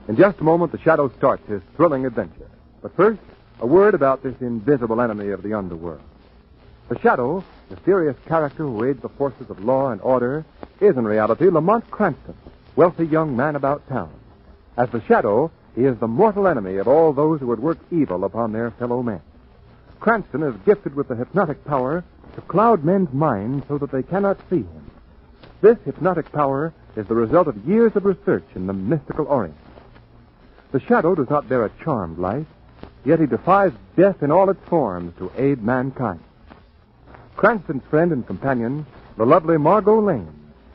In just a moment, the Shadow starts his thrilling adventure. But first, a word about this invisible enemy of the underworld. The Shadow, mysterious character who aids the forces of law and order, is in reality Lamont Cranston, wealthy young man about town. As the Shadow, he is the mortal enemy of all those who would work evil upon their fellow men. Cranston is gifted with the hypnotic power to cloud men's minds so that they cannot see him. This hypnotic power is the result of years of research in the mystical Orient. The Shadow does not bear a charmed life, yet he defies death in all its forms to aid mankind. Cranston's friend and companion, the lovely Margo Lane,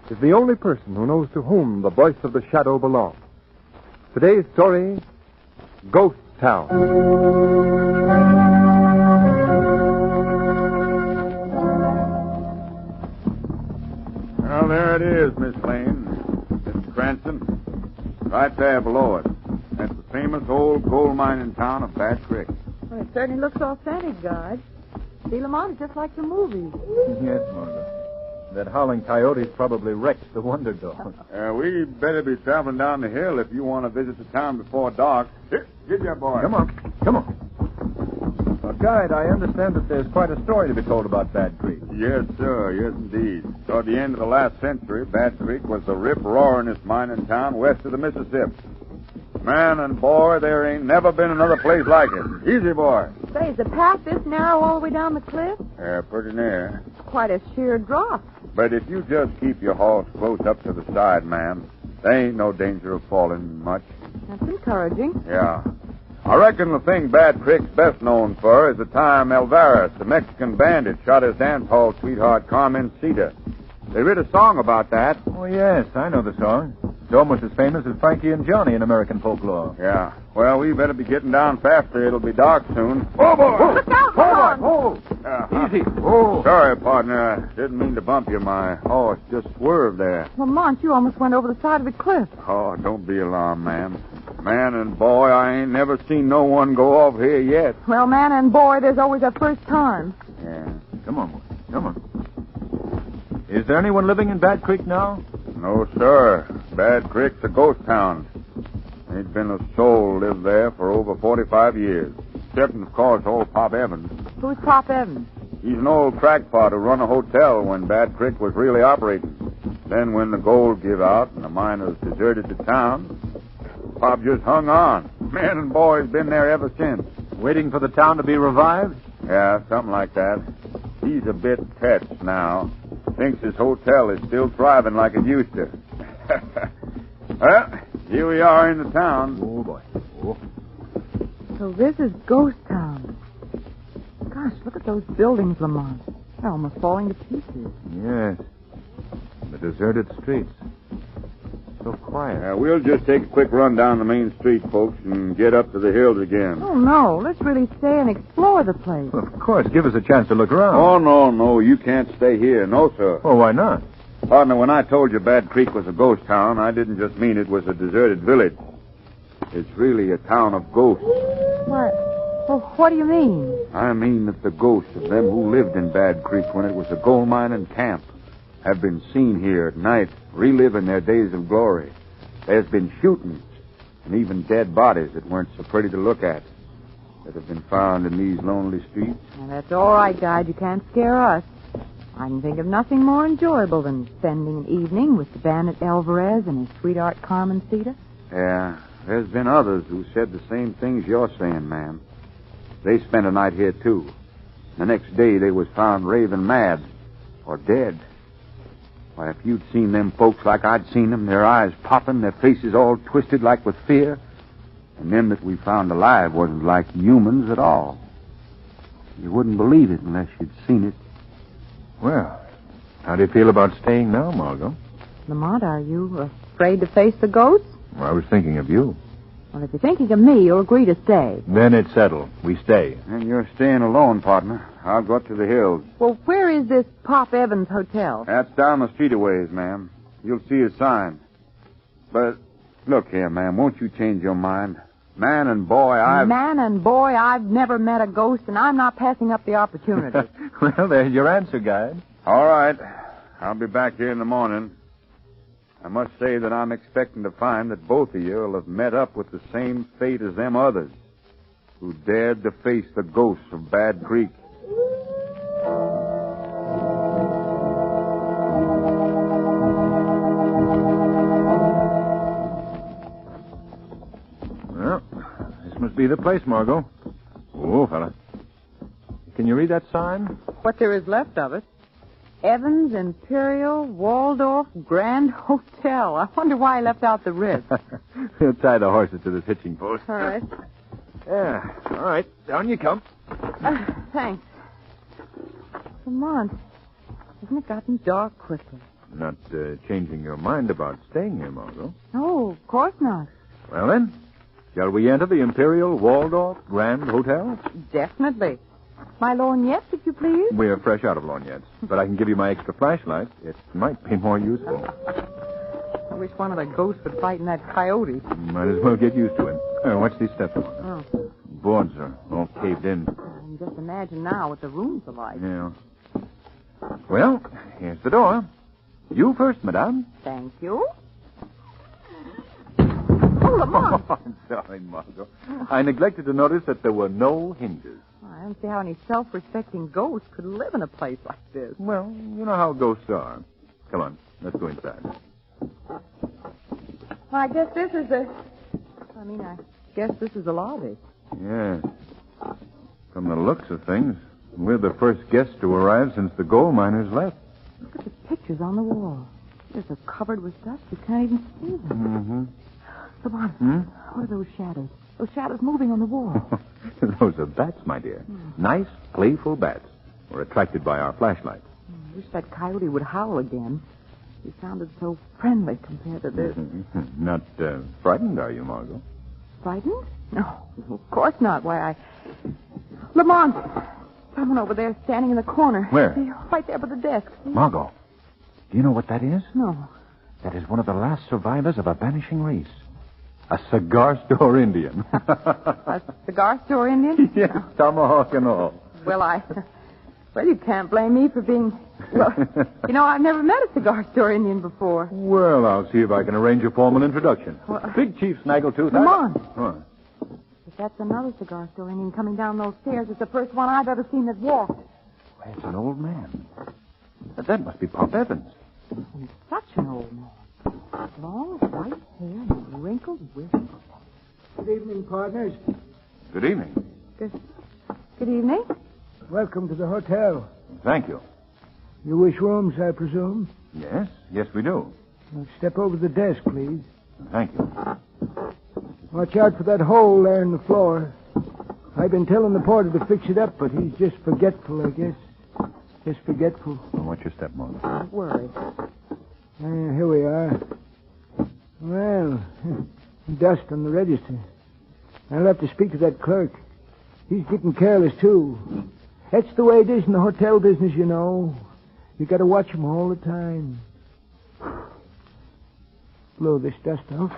is the only person who knows to whom the voice of the Shadow belongs. Today's story, Ghost Town. Well, there it is, Miss Lane. Mr. Cranston. Right there below it. That's the famous old coal mining town of Bad Creek. Well, it certainly looks authentic, Guard. See, Lamont, it's just like the movies. Yes, Margo. That howling coyote's probably wrecked the Wonder Dog. We better be traveling down the hill if you want to visit the town before dark. Here, get your boy. Come on. Well, Guide, I understand that there's quite a story to be told about Bad Creek. Yes, sir. Yes, indeed. Toward the end of the last century, Bad Creek was the rip-roaringest mining town west of the Mississippi. Man and boy, there ain't never been another place like it. Easy, boy. Say, is the path this narrow all the way down the cliff? Yeah, pretty near. Quite a sheer drop. But if you just keep your horse close up to the side, ma'am, there ain't no danger of falling much. That's encouraging. Yeah. I reckon the thing Bad Creek's best known for is the time Alvarez, the Mexican bandit, shot his dance hall sweetheart, Carmencita. They wrote a song about that. Oh, yes, I know the song. It's almost as famous as Frankie and Johnny in American folklore. Yeah. Well, we better be getting down faster. It'll be dark soon. Oh, boy! Look out, Lamont! Oh! Easy. Oh. Sorry, partner. I didn't mean to bump you. My horse just swerved there. Lamont, you almost went over the side of the cliff. Oh, don't be alarmed, ma'am. Man and boy, I ain't never seen no one go off here yet. Well, man and boy, there's always a first time. Yeah. Come on, boy. Come on. Is there anyone living in Bad Creek now? No, sir. Bad Creek's a ghost town. Ain't been a soul lived there for over 45 years. Except, of course, old Pop Evans. Who's Pop Evans? He's an old crackpot who run a hotel when Bad Creek was really operating. Then when the gold give out and the miners deserted the town, Pop just hung on. Man and boy's been there ever since. Waiting for the town to be revived? Yeah, something like that. He's a bit touched now. Thinks his hotel is still thriving like it used to. Well, here we are in the town. Oh, boy. Oh. So this is Ghost Town. Gosh, look at those buildings, Lamont. They're almost falling to pieces. Yes. The deserted streets. So quiet. We'll just take a quick run down the main street, folks, and get up to the hills again. Oh, no. Let's really stay and explore the place. Well, of course. Give us a chance to look around. Oh, no. You can't stay here. No, sir. Oh, why not? Partner, when I told you Bad Creek was a ghost town, I didn't just mean it was a deserted village. It's really a town of ghosts. What? Well, what do you mean? I mean that the ghosts of them who lived in Bad Creek when it was a gold mining camp have been seen here at night, reliving their days of glory. There's been shootings and even dead bodies that weren't so pretty to look at that have been found in these lonely streets. Well, that's all right, Guide. You can't scare us. I can think of nothing more enjoyable than spending an evening with the bandit Alvarez and his sweetheart Carmencita. Yeah, there's been others who said the same things you're saying, ma'am. They spent a night here, too. The next day, they was found raving mad or dead. Why, if you'd seen them folks like I'd seen them, their eyes popping, their faces all twisted like with fear, and them that we found alive wasn't like humans at all. You wouldn't believe it unless you'd seen it. Well, how do you feel about staying now, Margo? Lamont, are you afraid to face the ghosts? Well, I was thinking of you. Well, if you're thinking of me, you'll agree to stay. Then it's settled. We stay. And you're staying alone, partner. I'll go up to the hills. Well, where is this Pop Evans hotel? That's down the street a ways, ma'am. You'll see a sign. But look here, ma'am, won't you change your mind? Man and boy, I've never met a ghost, and I'm not passing up the opportunity. Well, there's your answer, Guide. All right. I'll be back here in the morning. I must say that I'm expecting to find that both of you will have met up with the same fate as them others who dared to face the ghosts of Bad Creek. Well, this must be the place, Margo. Oh, fella. Can you read that sign? What there is left of it. Evans Imperial Waldorf Grand Hotel. I wonder why I left out the Ritz. We'll tie the horses to this hitching post. All right. Yeah, all right. Down you come. Thanks. Lamont, hasn't it gotten dark quickly? Not changing your mind about staying here, Margo. No, of course not. Well, then, shall we enter the Imperial Waldorf Grand Hotel? Definitely. My lorgnettes, if you please. We're fresh out of lorgnettes, but I can give you my extra flashlight. It might be more useful. I wish one of the ghosts would fight in that coyote. Might as well get used to it. Watch these steps. Oh. Boards are all caved in. I can just imagine now what the rooms are like. Yeah. Well, here's the door. You first, madame. Thank you. Oh, Lamont. I'm sorry, Margo. I neglected to notice that there were no hinges. I don't see how any self-respecting ghost could live in a place like this. Well, you know how ghosts are. Come on, let's go inside. Well, I guess this is the lobby. Yes. From the looks of things, we're the first guests to arrive since the gold miners left. Look at the pictures on the wall. They're so covered with dust you can't even see them. Mm-hmm. Lamont, what are those shadows? Those shadows moving on the wall. Those are bats, my dear. Nice, playful bats. We're attracted by our flashlights. I wish that coyote would howl again. He sounded so friendly compared to this. Not frightened, are you, Margo? Frightened? No, of course not. Why, Lamont! Someone over there standing in the corner. Where? See, right there by the desk. See? Margo, do you know what that is? No. That is one of the last survivors of a vanishing race. A cigar store Indian. A cigar store Indian? Yes, tomahawk and all. Well, you can't blame me for being... Well, I've never met a cigar store Indian before. Well, I'll see if I can arrange a formal introduction. Well, Big Chief Snaggletooth. Come on. What? If that's another cigar store Indian coming down those stairs, it's the first one I've ever seen that walked. Well, it's an old man. That must be Pop Evans. And such an old man. Long white hair and wrinkled whiskers. Good evening, partners. Good evening. Good evening. Welcome to the hotel. Thank you. You wish rooms, I presume? Yes, we do. Well, step over to the desk, please. Thank you. Watch out for that hole there in the floor. I've been telling the porter to fix it up, but he's just forgetful, I guess. Just forgetful. Well, watch your step, Margo. Don't worry. Here we are. Well, dust on the register. I'll have to speak to that clerk. He's getting careless, too. That's the way it is in the hotel business, you know. You got to watch him all the time. Blow this dust off.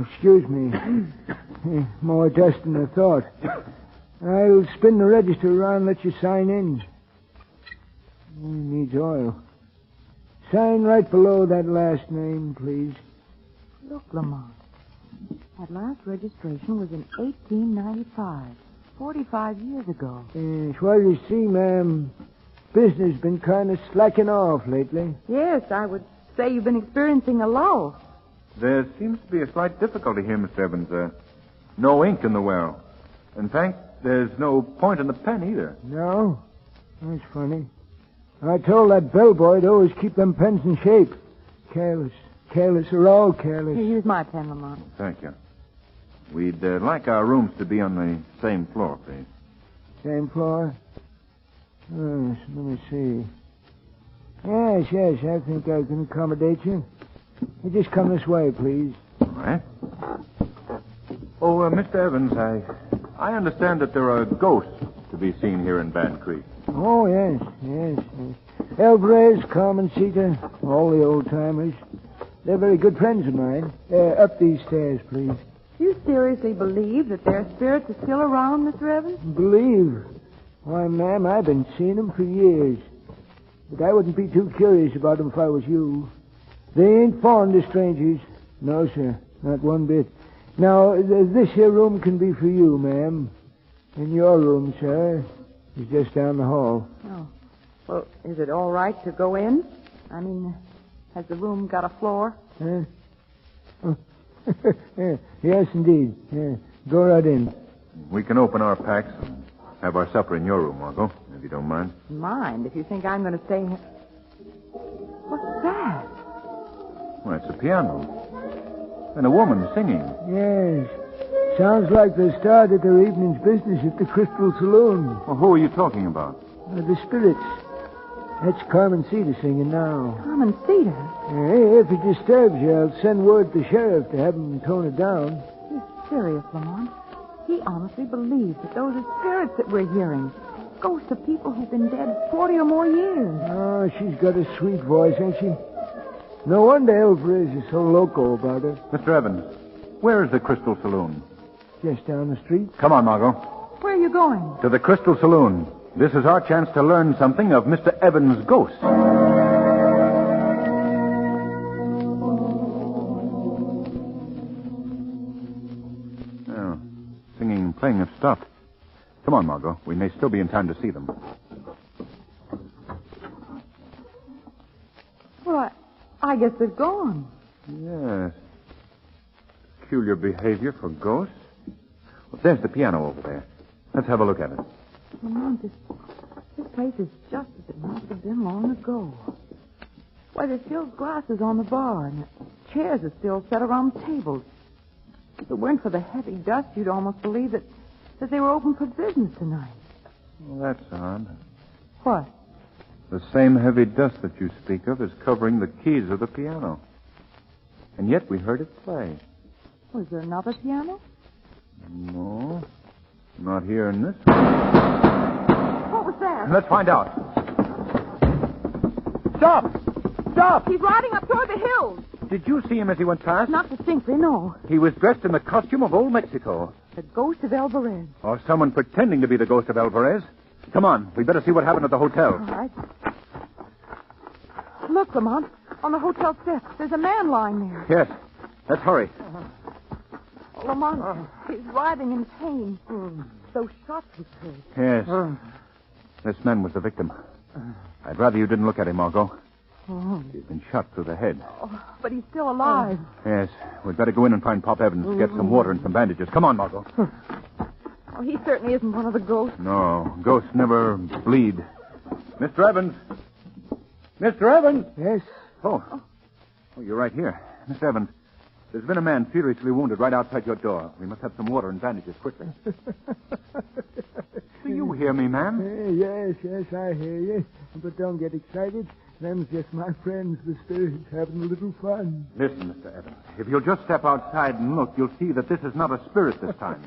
Excuse me. More dust than I thought. I'll spin the register around and let you sign in. It needs oil. Sign right below that last name, please. Look, Lamont. That last registration was in 1895. 45 years ago. Yes, well, you see, ma'am, business been kind of slacking off lately. Yes, I would say you've been experiencing a lull. There seems to be a slight difficulty here, Mr. Evans. No ink in the well. In fact, there's no point in the pen either. No? That's funny. I told that bellboy to always keep them pens in shape. Careless. They're all careless. Here's my pen, Lamont. Thank you. We'd like our rooms to be on the same floor, please. Same floor? Yes, let me see. Yes, I think I can accommodate you. You just come this way, please. All right. Oh, Mr. Evans, I understand that there are ghosts to be seen here in Bad Creek. Oh, yes. Alvarez, Carmencita, all the old-timers. They're very good friends of mine. Up these stairs, please. You seriously believe that their spirits are still around, Mr. Evans? Believe? Why, ma'am, I've been seeing them for years. but I wouldn't be too curious about them if I was you. They ain't fond of strangers. No, sir, not one bit. Now, this here room can be for you, ma'am. And your room, sir, is just down the hall. Oh. Well, is it all right to go in? I mean, has the room got a floor? Huh? Oh. Yes, indeed. Yeah. Go right in. We can open our packs and have our supper in your room, Margo, if you don't mind. Mind, if you think I'm going to stay here. What's that? Well, it's a piano. And a woman singing. Yes. Sounds like they started their evening's business at the Crystal Saloon. Well, who are you talking about? The spirits. That's Carmen Cedar singing now. Carmen Cedar? Hey, if it disturbs you, I'll send word to the sheriff to have him tone it down. He's serious, Lamont. He honestly believes that those are spirits that we're hearing. Ghosts of people who've been dead 40 or more years. Oh, she's got a sweet voice, ain't she? No wonder Alvarez is so loco about her. Mr. Evans, where is the Crystal Saloon? Just down the street. Come on, Margo. Where are you going? To the Crystal Saloon. This is our chance to learn something of Mr. Evans' ghost. Oh, singing and playing have stopped. Come on, Margo. We may still be in time to see them. Well, I guess they've gone. Yes. Peculiar behavior for ghosts. Well, there's the piano over there. Let's have a look at it. Lamont, this place is just as it must have been long ago. Why, there's still glasses on the bar, and the chairs are still set around tables. If it weren't for the heavy dust, you'd almost believe that they were open for business tonight. Well, that's odd. What? The same heavy dust that you speak of is covering the keys of the piano. And yet we heard it play. Was there another piano? No. Not here in this one. What was that? Let's find out. Stop! Stop! He's riding up toward the hills. Did you see him as he went past? Not distinctly, no. He was dressed in the costume of old Mexico. The ghost of Alvarez. Or someone pretending to be the ghost of Alvarez. Come on. We'd better see what happened at the hotel. All right. Look, Lamont. On the hotel steps, there's a man lying there. Yes. Let's hurry. Oh, Lamont, he's writhing in pain. Those shots he took. Yes. This man was the victim. I'd rather you didn't look at him, Margo. He's been shot through the head. Oh, but he's still alive. Yes. We'd better go in and find Pop Evans to get some water and some bandages. Come on, Margo. Oh, he certainly isn't one of the ghosts. No. Ghosts never bleed. Mr. Evans. Mr. Evans. Yes? Oh, you're right here. Miss Evans, there's been a man seriously wounded right outside your door. We must have some water and bandages quickly. Do you hear me, ma'am? Yes, I hear you. But don't get excited. Them's just my friends, the spirits, having a little fun. Listen, Mr. Evans, if you'll just step outside and look, you'll see that this is not a spirit this time.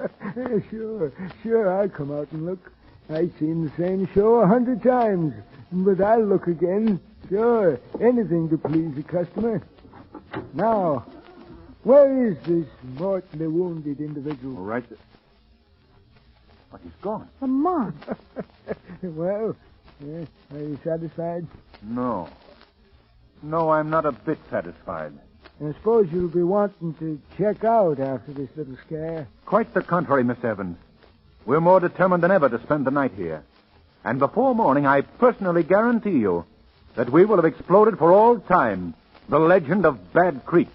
Sure, I'll come out and look. I've seen the same show 100 times. But I'll look again. Sure, anything to please the customer. Now, where is this mortally wounded individual? All right. But he's gone. Lamont. Well, are you satisfied? No. No, I'm not a bit satisfied. I suppose you'll be wanting to check out after this little scare. Quite the contrary, Miss Evans. We're more determined than ever to spend the night here. And before morning, I personally guarantee you that we will have exploded for all time the legend of Bad Creek.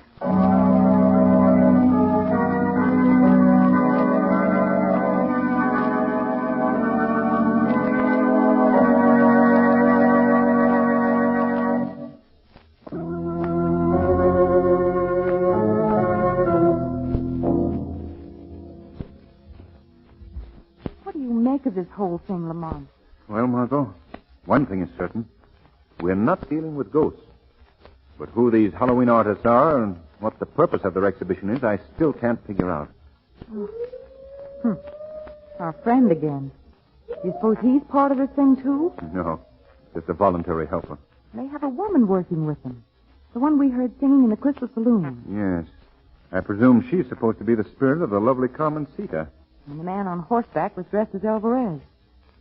What do you make of this whole thing, Lamont? Well, Margo, one thing is certain. We're not dealing with ghosts. But who these Halloween artists are and what the purpose of their exhibition is, I still can't figure out. Our friend again. You suppose he's part of this thing, too? No, just a voluntary helper. They have a woman working with them. The one we heard singing in the Crystal Saloon. Yes. I presume she's supposed to be the spirit of the lovely Carmen Cedar. And the man on horseback was dressed as Alvarez.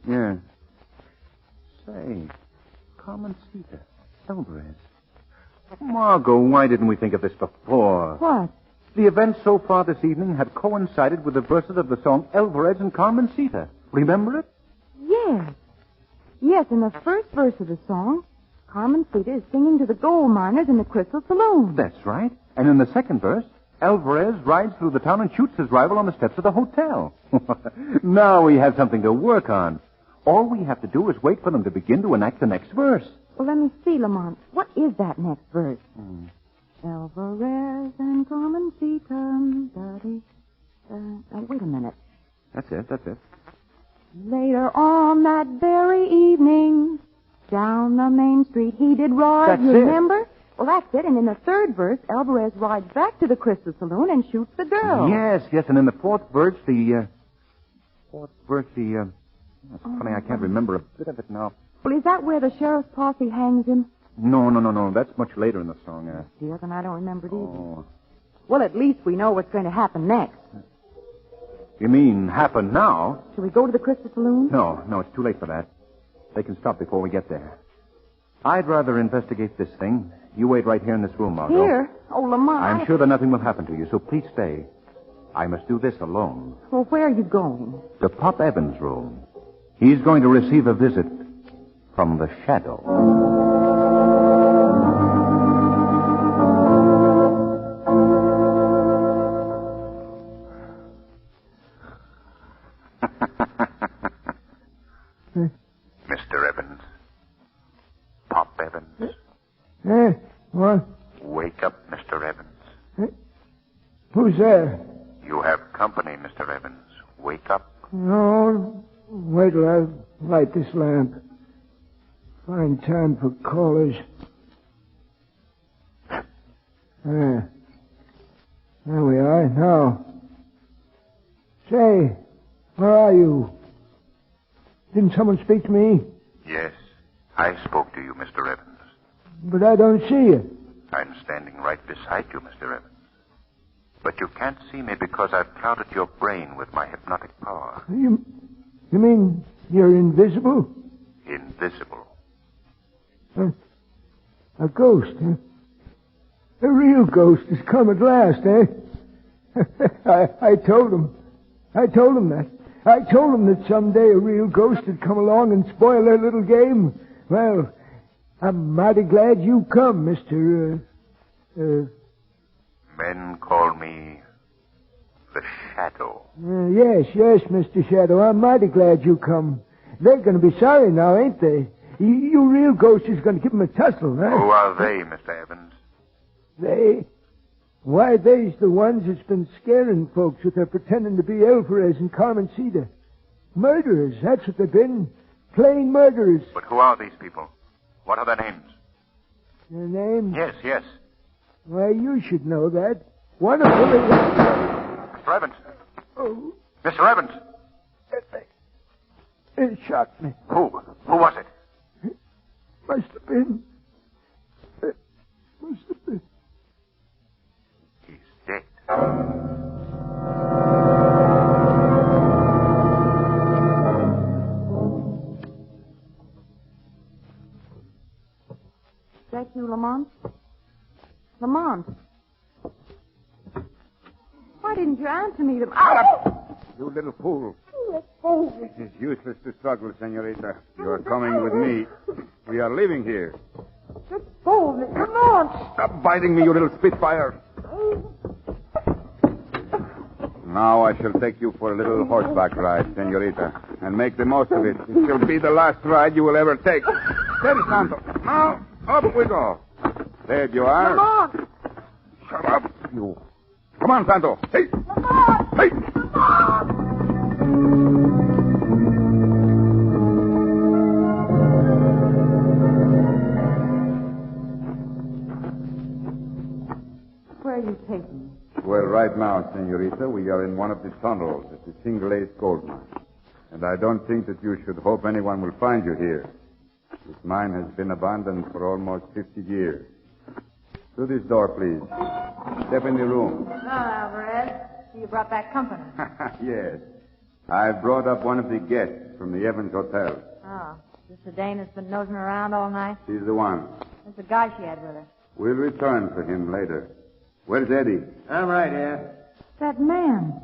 Yes. Say, Carmencita. Alvarez. Margo, why didn't we think of this before? What? The events so far this evening had coincided with the verses of the song Alvarez and Carmencita. Remember it? Yes. Yes, in the first verse of the song, Carmencita is singing to the gold miners in the Crystal Saloon. That's right. And in the second verse, Alvarez rides through the town and shoots his rival on the steps of the hotel. Now we have something to work on. All we have to do is wait for them to begin to enact the next verse. Well, let me see, Lamont. What is that next verse? Alvarez and Carmencita. Wait a minute. That's it. Later on that very evening, down the main street he did ride. That's you it. remember? Well, that's it. And in the third verse, Alvarez rides back to the Crystal Saloon and shoots the girl. Yes. And in the fourth verse, That's funny, I can't remember a bit of it now. Well, is that where the sheriff's posse hangs him? No. That's much later in the song. Dear, then I don't remember it either. Oh. Well, at least we know what's going to happen next. You mean happen now? Shall we go to the Crystal Saloon? No, it's too late for that. They can stop before we get there. I'd rather investigate this thing. You wait right here in this room, Margo. Here? Oh, Lamont. I'm sure that nothing will happen to you, so please stay. I must do this alone. Well, where are you going? To Pop Evans' room. He's going to receive a visit from the shadow. Mr. Evans. Pop Evans. What? Wake up, Mr. Evans. Who's there? You have company, Mr. Evans. Wake up. No, wait till I light this lamp. Find time for callers. There we are, now. Say, where are you? Didn't someone speak to me? Yes, I spoke to you, Mr. Evans. But I don't see you. I'm standing right beside you, Mr. Evans. But you can't see me because I've clouded your brain with my hypnotic power. You mean you're invisible? Invisible. A ghost, huh? A real ghost has come at last, eh? I told him that. I told him that someday a real ghost would come along and spoil their little game. Well, I'm mighty glad you come, Mr. Men call me the Shadow. Yes, Mr. Shadow. I'm mighty glad you come. They're going to be sorry now, ain't they? You real ghost is going to give them a tussle, huh? Who are they, Mr. Evans? They? Why, they's the ones that's been scaring folks with their pretending to be Alvarez and Carmencita. Murderers, that's what they've been. Plain murderers. But who are these people? What are their names? Their names? Yes. Why, you should know that. One of them is... Mr. Evans. Oh, Mr. Evans. it shocked me. Who was it? Must have been... He's dead. Is that you, Lamont? Lamont. Why didn't you answer me? You little fool. It is useless to struggle, senorita. You are coming with me. We are leaving here. Just fool me, Lamont. Stop biting me, you little spitfire. Now I shall take you for a little horseback ride, senorita, and make the most of it. It shall be the last ride you will ever take. Steady, Santo. Now, up we go. There you are. Lamont. Shut up, you. Come on, Santo. Hey. Lamont. Hey. Where are you taking me? Well, right now, senorita, we are in one of the tunnels at the Single Ace gold mine. And I don't think that you should hope anyone will find you here. This mine has been abandoned for almost 50 years. Through this door, please. Step in the room. No, Alvarez. You brought back company. Yes. I brought up one of the guests from the Evans Hotel. Oh. Sister Dana's been nosing around all night. She's the one. There's the guy she had with her. We'll return for him later. Where's Eddie? I'm right here. That man.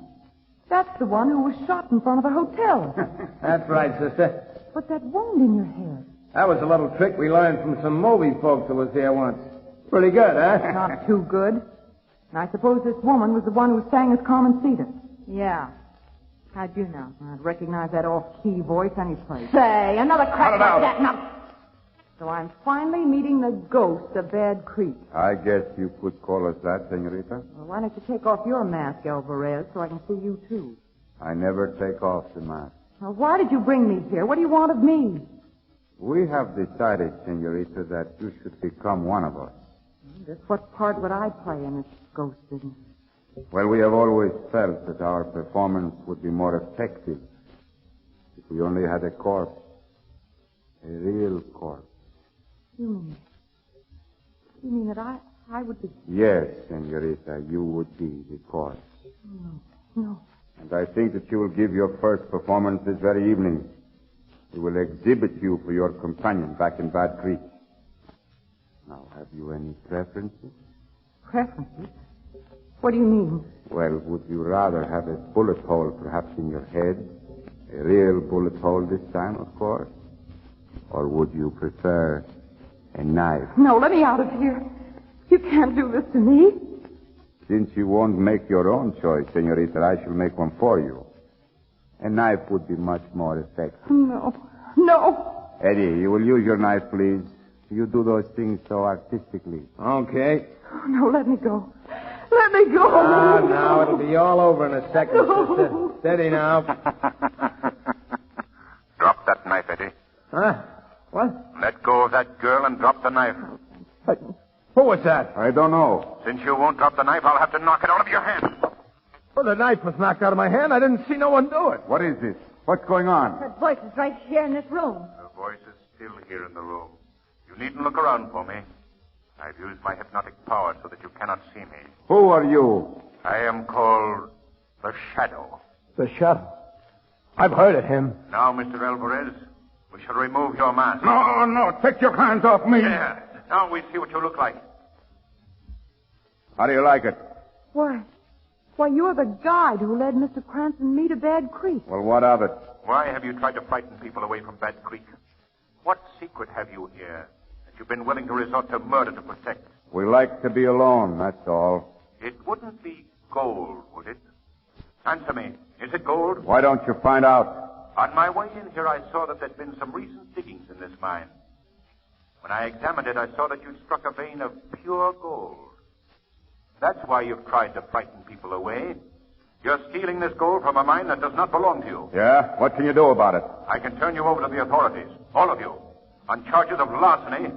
That's the one who was shot in front of the hotel. That's right, sister. But that wound in your head. That was a little trick we learned from some movie folks that was here once. Pretty good, huh? Not too good. And I suppose this woman was the one who sang as Carmen Cedar. Yeah. How'd you know? I'd recognize that off-key voice anyplace. Say, another crack like that. Now. So I'm finally meeting the ghost of Bad Creek. I guess you could call us that, senorita. Well, why don't you take off your mask, Alvarez, so I can see you, too? I never take off the mask. Now, why did you bring me here? What do you want of me? We have decided, senorita, that you should become one of us. Just what part would I play in this ghost business? Well, we have always felt that our performance would be more effective if we only had a corpse. A real corpse. You mean that I would be... Yes, senorita, you would be the corpse. No. And I think that you will give your first performance this very evening. We will exhibit you for your companion back in Bad Creek. Now, have you any preferences? Preferences? What do you mean? Well, would you rather have a bullet hole perhaps in your head? A real bullet hole this time, of course? Or would you prefer a knife? No, let me out of here. You can't do this to me. Since you won't make your own choice, senorita, I shall make one for you. A knife would be much more effective. No. Eddie, you will use your knife, please. You do those things so artistically. Okay. No, let me go. Let me go. Now, it'll be all over in a second, sister. Steady now. Drop that knife, Eddie. Huh? What? Let go of that girl and drop the knife. Who was that? I don't know. Since you won't drop the knife, I'll have to knock it out of your hand. Well, the knife was knocked out of my hand. I didn't see no one do it. What is this? What's going on? That voice is right here in this room. The voice is still here in the room. You needn't look around for me. I've used my hypnotic power so that you cannot see me. Who are you? I am called the Shadow. The Shadow. I've heard of him. Now, Mr. Alvarez, we shall remove your mask. No. Take your hands off me. There. Now we see what you look like. How do you like it? Why, you're the guide who led Mr. Cranston and me to Bad Creek. Well, what of it? Why have you tried to frighten people away from Bad Creek? What secret have you here that you've been willing to resort to murder to protect? We like to be alone, that's all. It wouldn't be gold, would it? Answer me. Is it gold? Why don't you find out? On my way in here, I saw that there'd been some recent diggings in this mine. When I examined it, I saw that you'd struck a vein of pure gold. That's why you've tried to frighten people away. You're stealing this gold from a mine that does not belong to you. Yeah? What can you do about it? I can turn you over to the authorities, all of you, on charges of larceny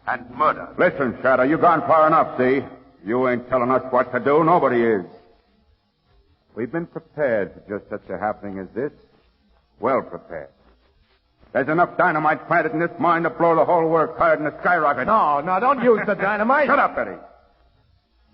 and murder. Listen, Shadow, you've gone far enough, see? You ain't telling us what to do. Nobody is. We've been prepared for just such a happening as this. Well prepared. There's enough dynamite planted in this mine to blow the whole works higher than a skyrocket. No, don't use the dynamite. Shut up, Eddie.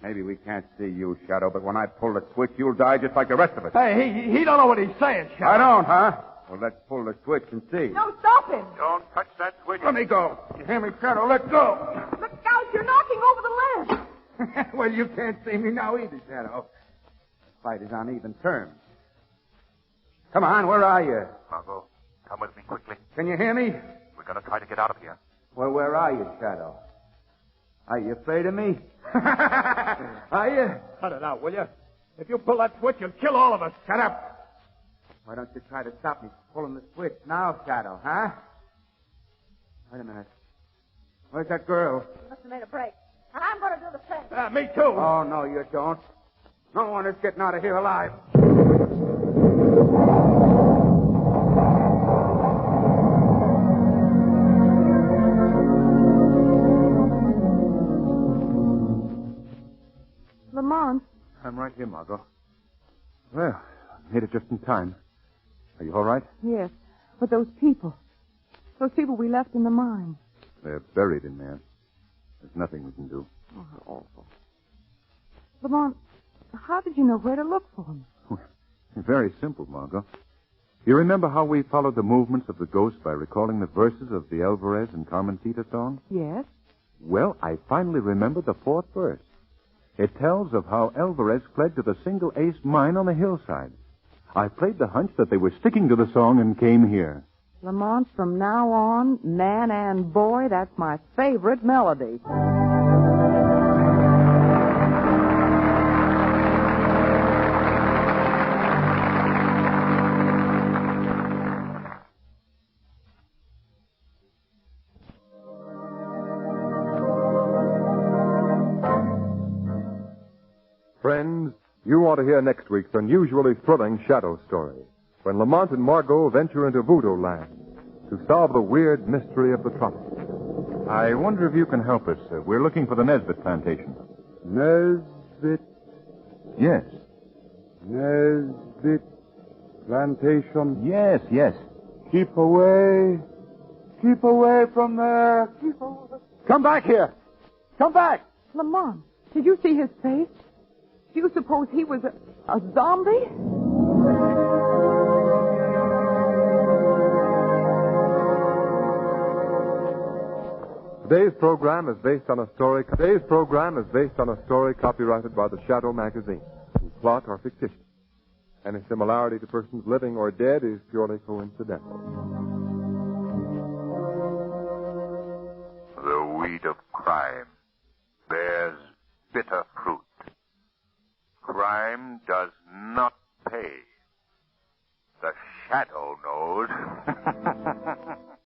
Maybe we can't see you, Shadow, but when I pull the switch, you'll die just like the rest of us. Hey, he don't know what he's saying, Shadow. I don't, huh? Well, let's pull the switch and see. No, stop him. Don't touch that switch. Let me go. You hear me, Shadow? Let go. Look out, you're knocking over the lamp. Well, you can't see me now either, Shadow. The fight is on even terms. Come on, where are you? Margo, come with me quickly. Can you hear me? We're going to try to get out of here. Well, where are you, Shadow? Are you afraid of me? Are you? Cut it out, will you? If you pull that switch, you'll kill all of us. Shut up. Why don't you try to stop me from pulling the switch now, Shadow, huh? Wait a minute. Where's that girl? You must have made a break. And I'm going to do the same. Me too. Oh, no, you don't. No one is getting out of here alive. Lamont. I'm right here, Margo. Well, I made it just in time. Are you all right? Yes, but those people we left in the mine. They're buried in there. There's nothing we can do. Oh, how awful. Lamont, how did you know where to look for them? Very simple, Margo. You remember how we followed the movements of the ghost by recalling the verses of the Alvarez and Carmencita song? Yes? Well, I finally remembered the fourth verse. It tells of how Alvarez fled to the single ace mine on the hillside. I played the hunch that they were sticking to the song and came here. Lamont, from now on, man and boy, that's my favorite melody. Friends, you want to hear next week's unusually thrilling shadow story, when Lamont and Margo venture into voodoo land to solve the weird mystery of the tropics. I wonder if you can help us. We're looking for the Nesbit plantation. Nesbit. Yes. Nesbit plantation. Yes, yes. Keep away. Keep away from there. Keep away. Come back here. Come back. Lamont, did you see his face? Do you suppose he was a zombie? Today's program is based on a story copyrighted by the Shadow magazine, whose plot are fictitious. Any similarity to persons living or dead is purely coincidental. The weed of crime bears bitter fruit. Crime does not pay. The shadow knows.